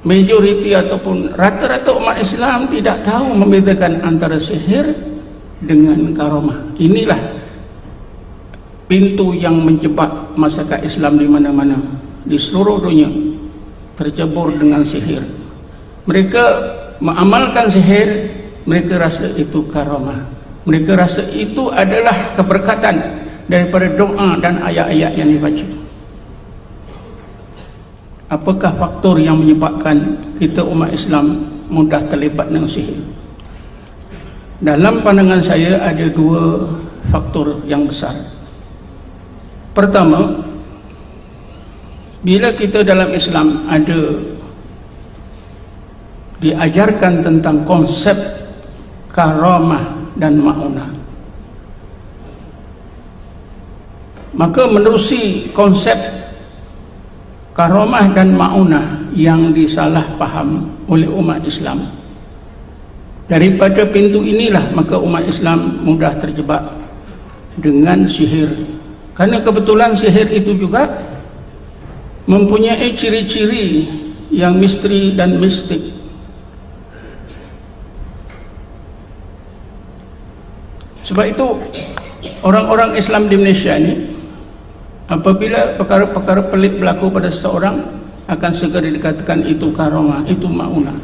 majoriti ataupun rata-rata umat Islam tidak tahu membedakan antara sihir dengan karamah. Inilah pintu yang menjebak masyarakat Islam di mana-mana di seluruh dunia, tercebur dengan sihir. Mereka mengamalkan sihir, mereka rasa itu karamah, mereka rasa itu adalah keberkatan daripada doa dan ayat-ayat yang dibaca. Apakah faktor yang menyebabkan kita umat Islam mudah terlibat dengan sihir? Dalam pandangan saya ada dua faktor yang besar. Pertama, bila kita dalam Islam ada diajarkan tentang konsep karamah dan ma'unah, maka menerusi konsep karamah dan ma'unah yang disalah faham oleh umat Islam, daripada pintu inilah maka umat Islam mudah terjebak dengan sihir. Karena kebetulan sihir itu juga mempunyai ciri-ciri yang misteri dan mistik. Sebab itu orang-orang Islam di Malaysia ini, apabila perkara-perkara pelik berlaku pada seseorang, akan segera dikatakan itu karamah, itu ma'unah,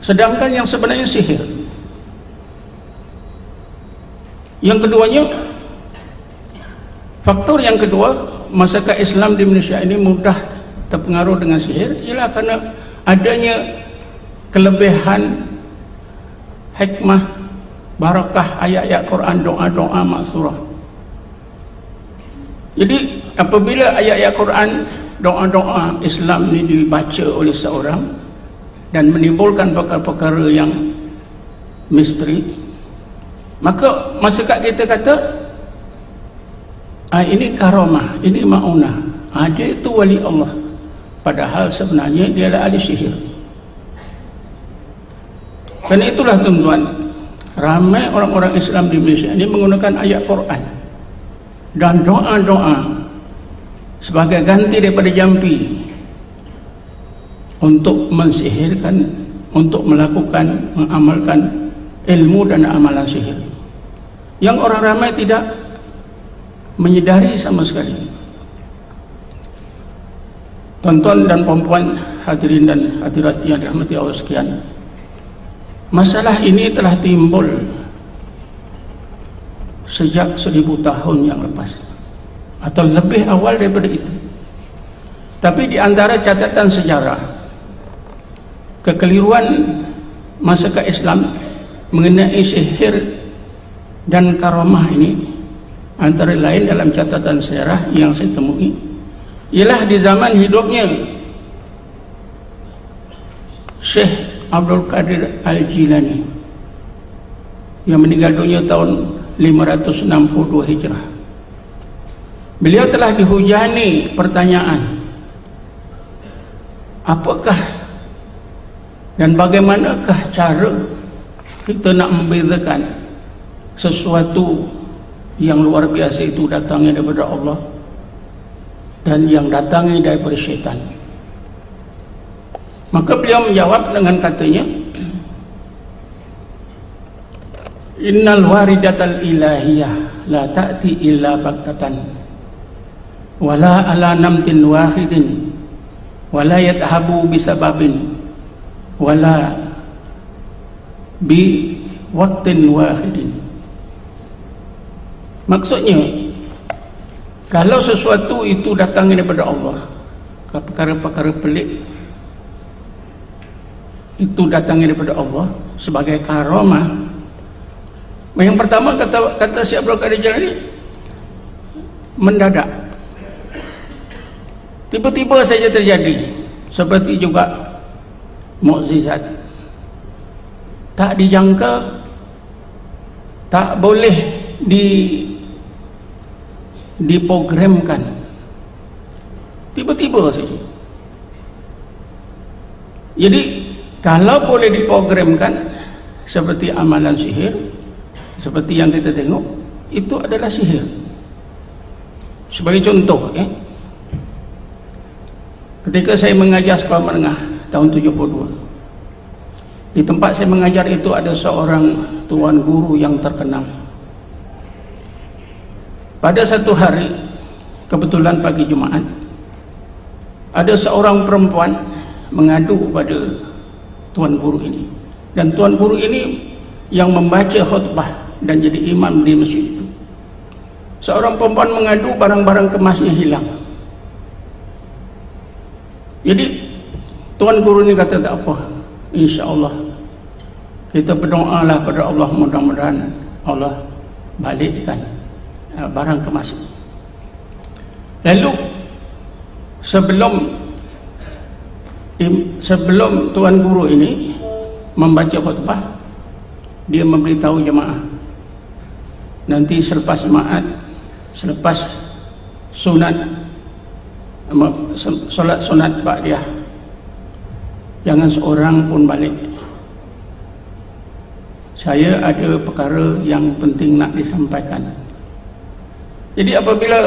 sedangkan yang sebenarnya sihir. Yang keduanya, faktor yang kedua, masyarakat Islam di Malaysia ini mudah terpengaruh dengan sihir ialah kerana adanya kelebihan hikmah, barakah ayat-ayat Quran, doa-doa maksurah. Jadi apabila ayat-ayat Quran, doa-doa Islam ini dibaca oleh seorang dan menimbulkan perkara-perkara yang misteri, maka masyarakat kita kata ini karamah, ini ma'unah, dia itu wali Allah, padahal sebenarnya dia adalah ahli sihir. Karena itulah tuan-tuan, ramai orang-orang Islam di Malaysia ini menggunakan ayat Quran dan doa-doa sebagai ganti daripada jampi untuk mensihirkan, untuk melakukan, mengamalkan ilmu dan amalan sihir yang orang ramai tidak menyedari sama sekali. Tuan-tuan dan puan-puan, hadirin dan hadirat yang dirahmati Allah sekalian, masalah ini telah timbul sejak 1000 tahun yang lepas atau lebih awal daripada itu. Tapi di antara catatan sejarah, kekeliruan masyarakat Islam mengenai sihir dan karamah ini, antara lain dalam catatan sejarah yang saya temui, ialah di zaman hidupnya Syekh Abdul Qadir Al-Jilani yang meninggal dunia tahun 562 Hijrah. Beliau telah dihujani pertanyaan, apakah dan bagaimanakah cara kita nak membezakan sesuatu yang luar biasa itu datangnya daripada Allah dan yang datangnya daripada syaitan. Maka beliau menjawab dengan katanya, innal waridatal ilahiyah la ta'ti illa baktatan wala ala namtin wahidin wala yadhabu bisababin wala bi waqtin wahidin. Maksudnya, kalau sesuatu itu datang daripada Allah, perkara-perkara pelik itu datang daripada Allah sebagai karamah, yang pertama kata Syekh Abdul Qadir Jilani, mendadak, tiba-tiba saja terjadi, seperti juga mukjizat, tak dijangka, tak boleh diprogramkan, tiba-tiba saja. Jadi kalau boleh diprogramkan seperti amalan sihir, seperti yang kita tengok, itu adalah sihir. Sebagai contoh, ketika saya mengajar sekolah menengah tahun 72. Di tempat saya mengajar itu ada seorang tuan guru yang terkenal. Pada satu hari, kebetulan pagi Jumaat, ada seorang perempuan mengadu pada tuan guru ini. Dan tuan guru ini yang membaca khutbah dan jadi imam di masjid itu. Seorang perempuan mengadu barang-barang kemasnya hilang. Jadi tuan guru ini kata, tak apa, insya-Allah kita berdoalah pada Allah, mudah-mudahan Allah balikkan barang kemas. Lalu sebelum tuan guru ini membaca khutbah, dia memberitahu jemaah, nanti selepas jemaat, selepas sunat, solat sunat ba'diyah, jangan seorang pun balik. Saya ada perkara yang penting nak disampaikan. Jadi apabila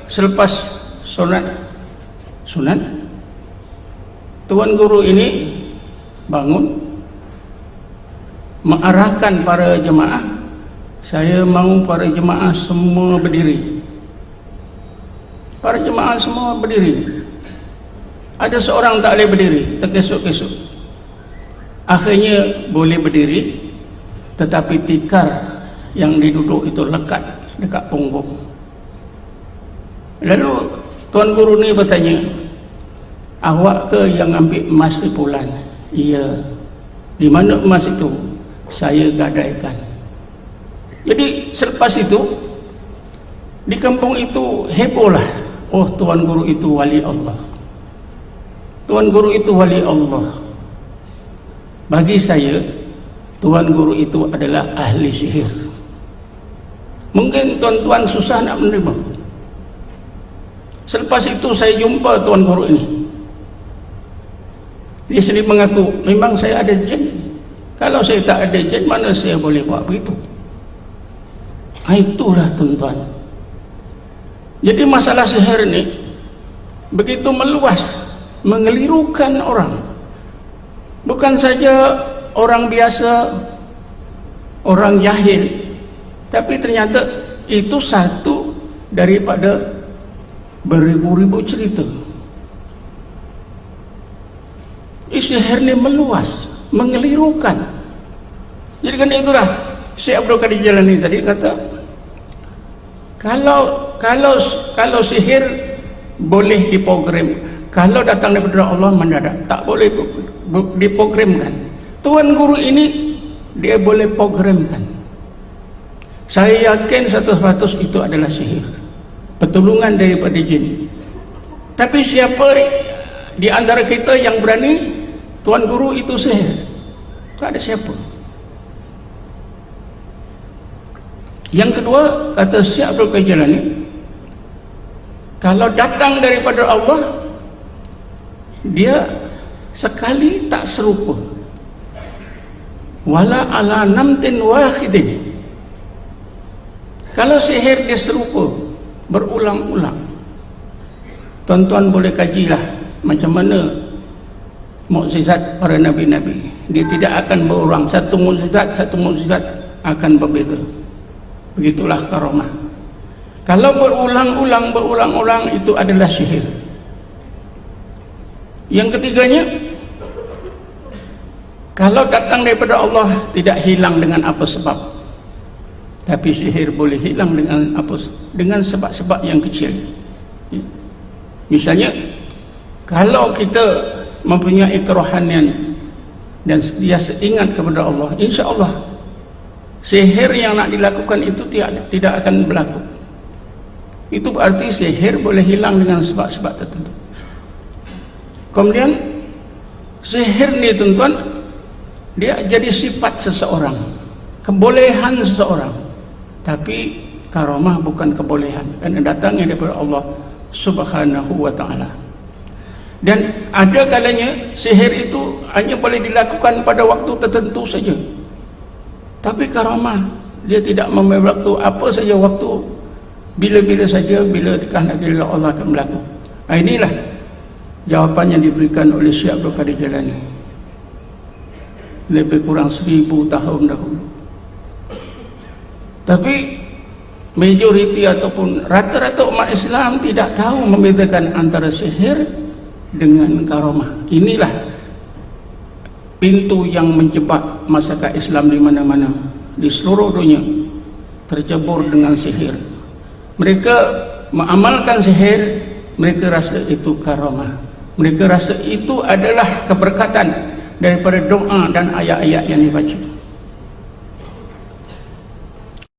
selepas sunat, tuan guru ini bangun, mengarahkan para jemaah, saya mahu para jemaah semua berdiri. Para jemaah semua berdiri. Ada seorang tak boleh berdiri, terkesut-kesut. Akhirnya boleh berdiri, tetapi tikar yang diduduk itu lekat dekat punggung. Lalu tuan guru ni bertanya, awak ke yang ambil emas sebulan? Iya. Di mana emas itu? Saya gadaikan. Jadi selepas itu di kampung itu hebohlah, oh tuan guru itu wali Allah, tuan guru itu wali Allah. Bagi saya, tuan guru itu adalah ahli sihir. Mungkin tuan-tuan susah nak menerima. Selepas itu saya jumpa tuan guru ini, dia sendiri mengaku, memang saya ada jin. Kalau saya tak ada jin, mana saya boleh buat begitu? Itulah tuan-tuan. Jadi masalah sihir ini begitu meluas, mengelirukan orang. Bukan saja orang biasa, orang jahil, tapi ternyata itu satu daripada beribu-ribu cerita. Sihir ini meluas, mengelirukan. Jadi kan itulah Syekh Abdul Qadir Jilani tadi kata, kalau sihir boleh diprogram, kalau datang daripada Allah mendadak, tak boleh diprogramkan. Tuan guru ini dia boleh programkan. Saya yakin 100% itu adalah sihir, pertolongan daripada jin. Tapi siapa di antara kita yang berani tuan guru itu sihir? Tak ada siapa. Yang kedua, kata Syekh Abdul Qadir Jilani, kalau datang daripada Allah, dia sekali tak serupa, wala ala namtin wahidin. Kalau sihir dia serupa berulang-ulang, tuan-tuan boleh kajilah macam mana mukjizat para nabi-nabi. Dia tidak akan berulang, satu mukjizat akan berbeza. Begitulah karamah. Kalau berulang-ulang itu adalah sihir. Yang ketiganya, kalau datang daripada Allah tidak hilang dengan apa sebab, tapi sihir boleh hilang dengan sebab-sebab yang kecil. Misalnya, kalau kita mempunyai kerohanian dan dia ingat kepada Allah, insya Allah sihir yang nak dilakukan itu tidak akan berlaku. Itu berarti sihir boleh hilang dengan sebab-sebab tertentu. Kemudian sihir ni tuan-tuan, dia jadi sifat seseorang, kebolehan seseorang, tapi karamah bukan kebolehan, dan datangnya daripada Allah Subhanahu wa ta'ala. Dan ada kalanya sihir itu hanya boleh dilakukan pada waktu tertentu saja, tapi karamah dia tidak memberi waktu, apa saja waktu, bila-bila saja, bila dikehendaki oleh Allah akan berlaku. Inilah Jawapannya diberikan oleh Syekh Abdul Qadir Jailani lebih kurang 1000 tahun dahulu. Tapi majoriti ataupun rata-rata umat Islam tidak tahu membedakan antara sihir dengan karamah. Inilah pintu yang menjebak masyarakat Islam di mana-mana di seluruh dunia, tercebur dengan sihir. Mereka mengamalkan sihir, mereka rasa itu karamah, mereka rasa itu adalah keberkatan daripada doa dan ayat-ayat yang dibaca.